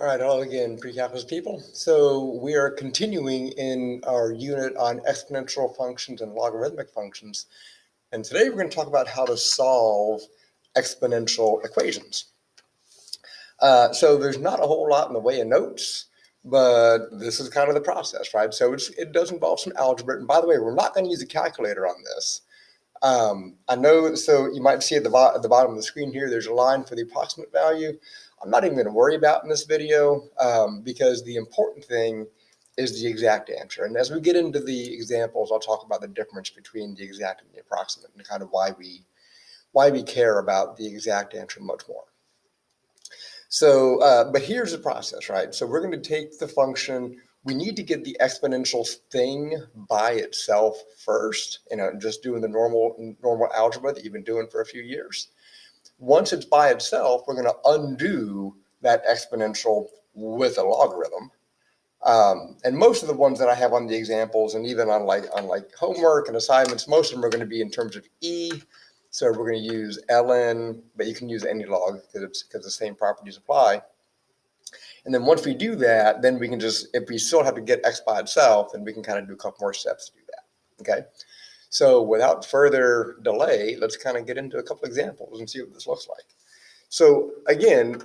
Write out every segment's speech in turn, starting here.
right, hello again, pre-calculus people. So we are continuing in our unit on exponential functions and logarithmic functions. And today we're going to talk about how to solve exponential equations. So there's not a whole lot in the way of notes, but this is kind of the process, right? So it does involve some algebra. And by the way, we're not going to use a calculator on this. I know, so you might see at the bottom of the screen here, there's a line for the approximate value. I'm not even going to worry about in this video because the important thing is the exact answer. And as we get into the examples, I'll talk about the difference between the exact and the approximate and kind of why we care about the exact answer much more. So, but here's the process, right? So we're going to take the function. We need to get the exponential thing by itself first, just doing the normal algebra that you've been doing for a few years. Once it's by itself, we're going to undo that exponential with a logarithm. And most of the ones that I have on the examples, and even on like homework and assignments, most of them are going to be in terms of e. So we're going to use ln, but you can use any log because the same properties apply. And then once we do that, then we can just, if we still have to get x by itself, then we can kind of do a couple more steps to do that. Okay. So without further delay, let's kind of get into a couple examples and see what this looks like. So again,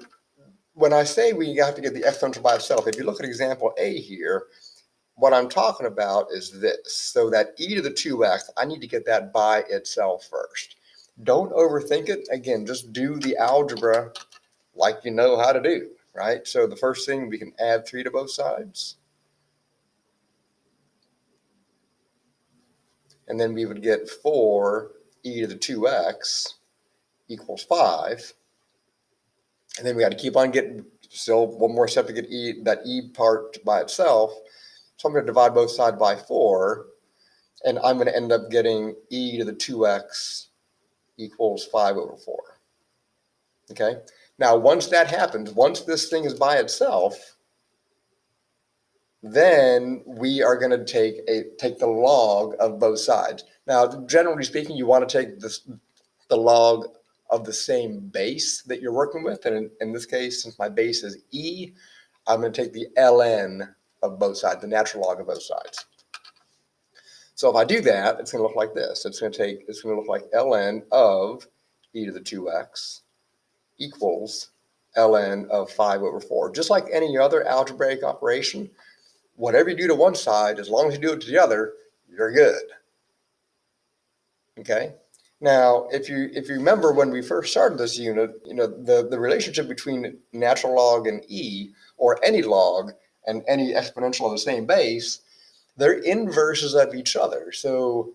when I say we have to get the exponential by itself, if you look at example A here, what I'm talking about is this. So that e to the 2x, I need to get that by itself first. Don't overthink it. Again, just do the algebra like you know how to do, right? So the first thing, we can add 3 to both sides. And then we would get 4 e to the 2x equals 5. And then we got to keep on getting still one more step to get that e part by itself. So I'm going to divide both sides by 4. And I'm going to end up getting e to the 2x equals 5 over 4. Okay. Now, once that happens, once this thing is by itself, then we are going to take the log of both sides. Now, generally speaking, you want to take the log of the same base that you're working with. And in this case, since my base is e, I'm going to take the ln of both sides, the natural log of both sides. So if I do that, it's going to look like this. It's going to look like ln of e to the 2x equals ln of 5 over 4. Just like any other algebraic operation, whatever you do to one side, as long as you do it to the other, you're good. Okay. Now, if you remember when we first started this unit, the relationship between natural log and e, or any log and any exponential of the same base, they're inverses of each other. So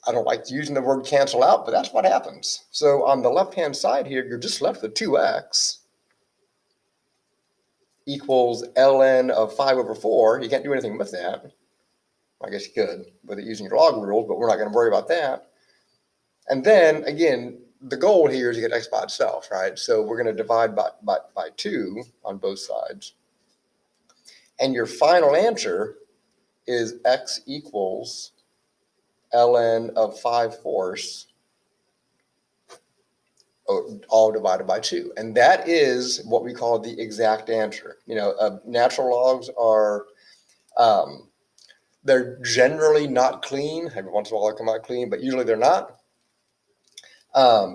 I don't like using the word cancel out, but that's what happens. So on the left-hand side here, you're just left with 2x equals ln of 5 over 4. You can't do anything with that. I guess you could with it using your log rules, but we're not going to worry about that. And then, again, the goal here is to get x by itself, right? So we're going to divide by 2 on both sides. And your final answer is x equals ln of 5/4 all divided by 2. And that is what we call the exact answer. Natural logs are, they're generally not clean. Every once in a while they come out clean, but usually they're not.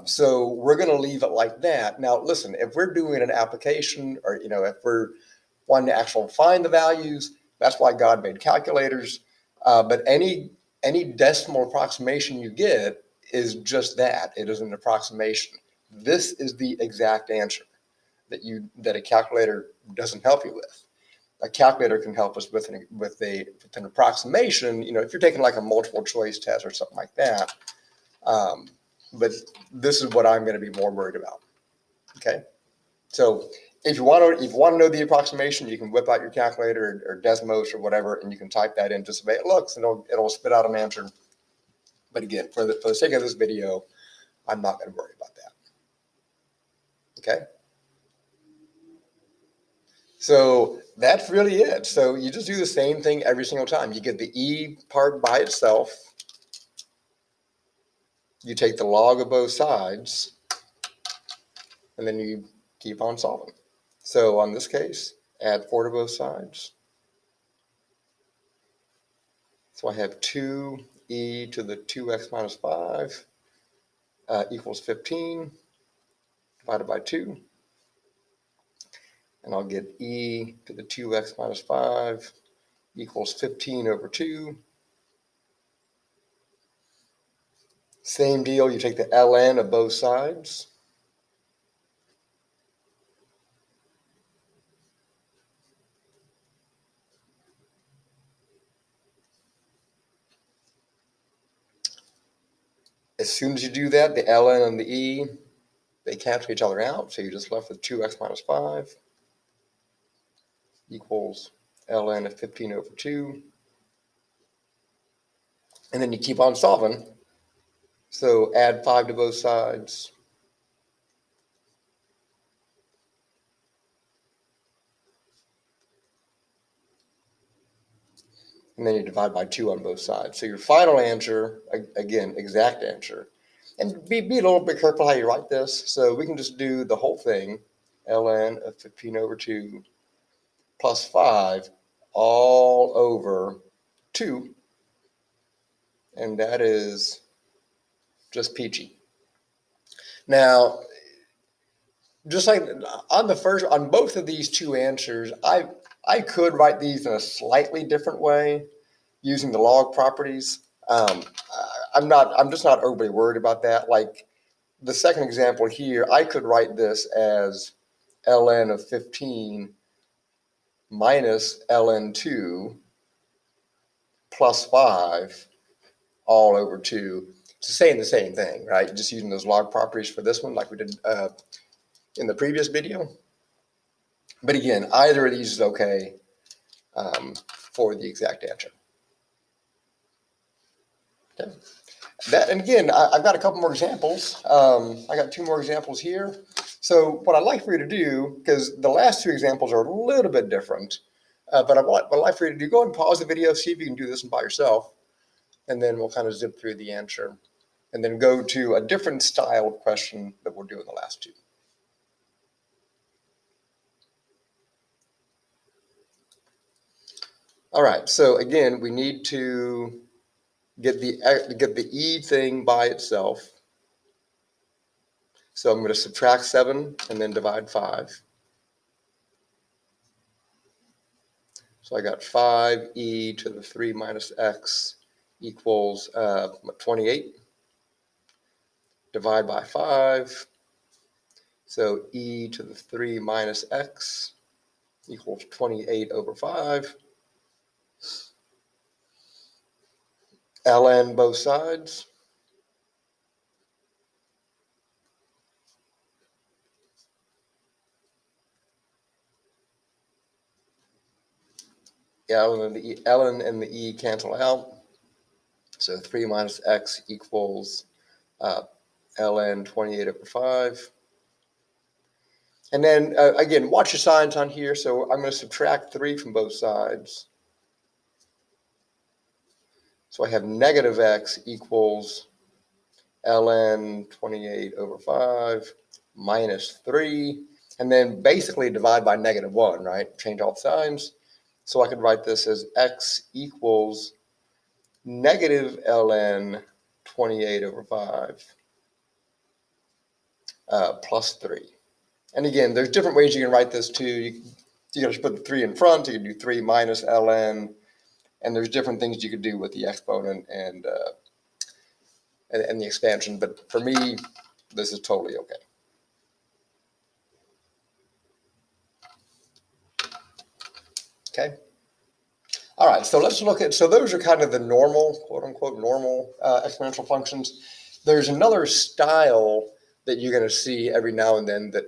So we're going to leave it like that. Now, listen, if we're doing an application or, if we're wanting to actually find the values, that's why God made calculators. But any decimal approximation you get is just that. It is an approximation. This is the exact answer that a calculator doesn't help you with. A calculator can help us with an approximation. If you're taking like a multiple choice test or something like that. But this is what I'm going to be more worried about. Okay, so if you want to know the approximation, you can whip out your calculator or Desmos or whatever, and you can type that in just the way it looks, and it'll spit out an answer. But again, for the sake of this video, I'm not going to worry about that. Okay. So that's really it. So you just do the same thing every single time. You get the e part by itself. You take the log of both sides, and then you keep on solving. So on this case, add 4 to both sides. So I have 2e to the 2x minus 5 equals 15 divided by 2. And I'll get e to the 2x minus 5 equals 15 over 2. Same deal, you take the ln of both sides. As soon as you do that, the ln and the e, they cancel each other out, so you're just left with 2x minus 5 equals ln of 15 over 2. And then you keep on solving. So add 5 to both sides. And then you divide by 2 on both sides. So your final answer, again, exact answer. And be a little bit careful how you write this. So we can just do the whole thing, ln of 15 over 2 plus 5 all over 2. And that is just peachy. Now, just like on both of these two answers, I could write these in a slightly different way using the log properties. I'm just not overly worried about that. Like the second example here, I could write this as ln of 15 minus ln2 plus 5 all over 2. It's saying the same thing, right? Just using those log properties for this one like we did in the previous video. But again, either of these is okay for the exact answer. Okay. And again, I've got a couple more examples. I got 2 more examples here. So what I'd like for you to do, because the last 2 examples are a little bit different, but what I'd like for you to do, go ahead and pause the video, see if you can do this one by yourself, and then we'll kind of zip through the answer, and then go to a different style of question that we'll do in the last 2. All right, so again, we need to get the e thing by itself. So I'm going to subtract 7 and then divide 5. So I got 5e to the 3 minus x equals 28. Divide by 5. So e to the 3 minus x equals 28 over 5. ln both sides. ln and the e cancel out. So 3 minus x equals ln 28 over 5. And then, again, watch your signs on here. So I'm going to subtract 3 from both sides. So I have negative x equals ln 28 over 5 minus 3. And then basically divide by negative 1, right? Change all the signs. So I could write this as x equals negative ln 28 over 5 plus 3. And again, there's different ways you can write this too. You can just put the 3 in front. You can do 3 minus ln. And there's different things you could do with the exponent and the expansion. But for me, this is totally okay. Okay. All right, so let's look at, so those are kind of the normal, quote unquote, normal exponential functions. There's another style that you're going to see every now and then that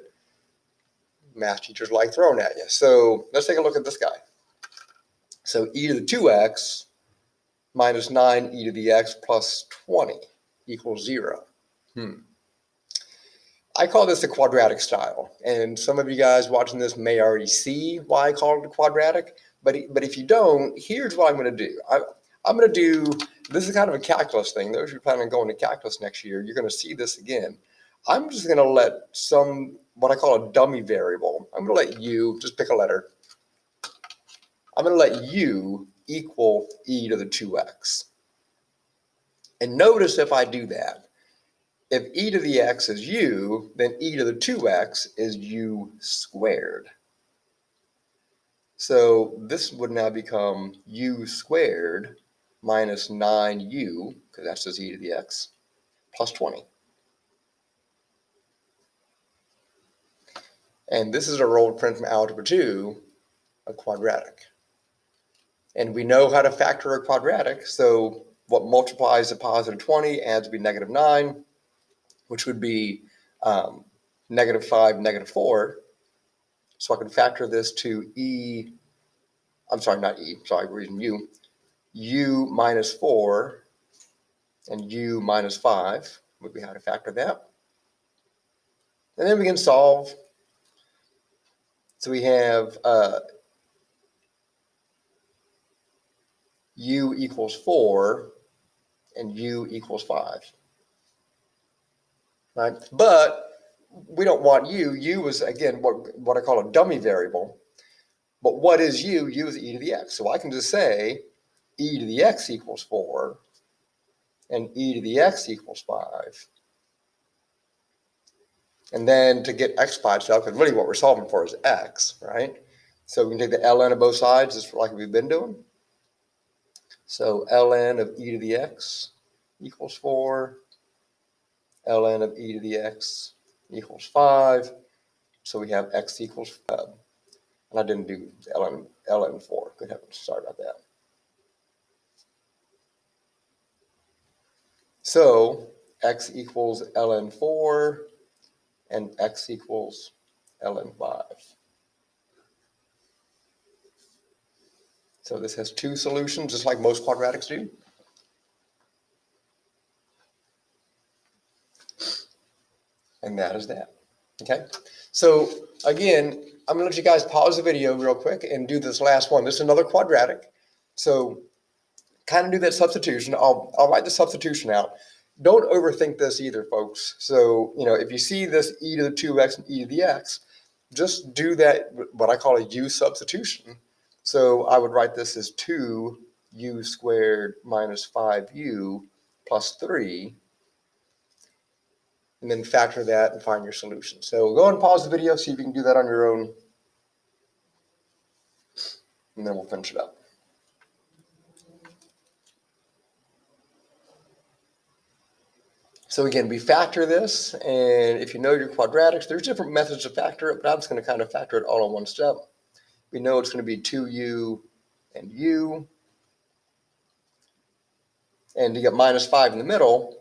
math teachers like throwing at you. So let's take a look at this guy. So e to the 2x minus 9e to the x plus 20 equals 0. I call this the quadratic style, and some of you guys watching this may already see why I call it a quadratic, but if you don't, here's what I'm going to do. I'm going to do, this is kind of a calculus thing. Those who are planning on going to calculus next year, you're going to see this again. I'm just going to let what I call a dummy variable. I'm going to let u, just pick a letter. I'm going to let u equal e to the 2x. And notice if I do that, if e to the x is u, then e to the 2x is u squared. So this would now become u squared minus 9u, because that's just e to the x, plus 20. And this is our old friend from Algebra 2, a quadratic. And we know how to factor a quadratic, so what multiplies a positive 20 adds would be negative 9, which would be negative 5, negative 4. So I can factor this to e, I'm sorry, not e, sorry, we're using u minus 4 and u minus 5 would be how to factor that. And then we can solve. So we have u equals 4 and u equals 5. Right? But we don't want u. U is, again, what I call a dummy variable. But what is u? U is e to the x. So I can just say e to the x equals 4 and e to the x equals 5. And then to get x by itself, because really what we're solving for is x, right? So we can take the ln of both sides, just like we've been doing. So ln of e to the x equals 4. ln of e to the x equals 5. So we have x equals, and I didn't do ln 4. Good heavens, sorry about that. So x equals ln 4 and x equals ln 5. So this has two solutions, just like most quadratics do. And that is that. Okay. So again, I'm going to let you guys pause the video real quick and do this last one. This is another quadratic. So kind of do that substitution. I'll write the substitution out. Don't overthink this either, folks. So, if you see this e to the 2x and e to the x, just do that, what I call a u substitution. So I would write this as 2u squared minus 5u plus 3. And then factor that and find your solution. So go ahead and pause the video, see if you can do that on your own. And then we'll finish it up. So again, we factor this, and if you know your quadratics, there's different methods to factor it, but I'm just going to kind of factor it all in one step. We know it's going to be 2u and u. And to get minus 5 in the middle,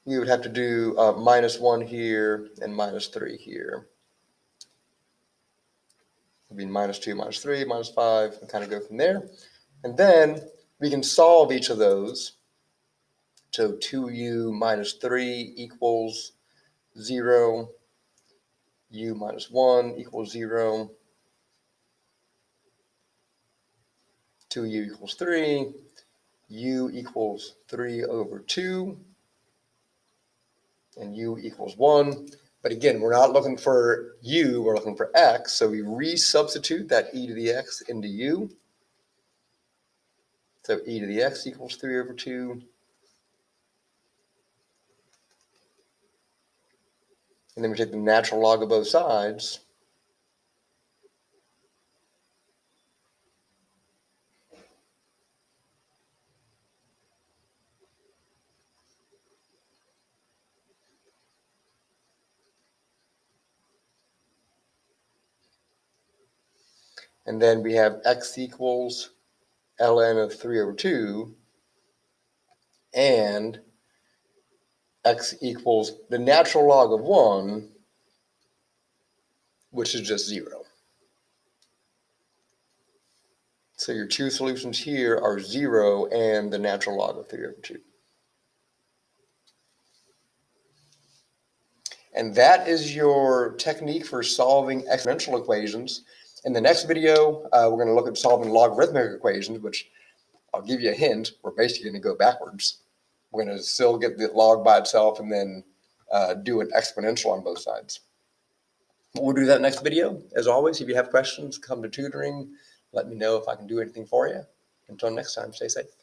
you would have to do minus 1 here and minus 3 here. It would be minus 2, minus 3, minus 5, and kind of go from there. And then we can solve each of those. So 2u minus 3 equals 0. U minus 1 equals 0. 2u equals 3. U equals 3 over 2. And u equals 1. But again, we're not looking for u, we're looking for x. So we resubstitute that e to the x into u. So e to the x equals 3 over 2. And then we take the natural log of both sides. And then we have x equals ln of 3 over 2. And x equals the natural log of 1, which is just 0. So your two solutions here are 0 and the natural log of 3 over 2. And that is your technique for solving exponential equations. In the next video, we're going to look at solving logarithmic equations, which I'll give you a hint, we're basically going to go backwards. We're going to still get the log by itself and then do an exponential on both sides. We'll do that next video. As always, if you have questions, come to tutoring. Let me know if I can do anything for you. Until next time, stay safe.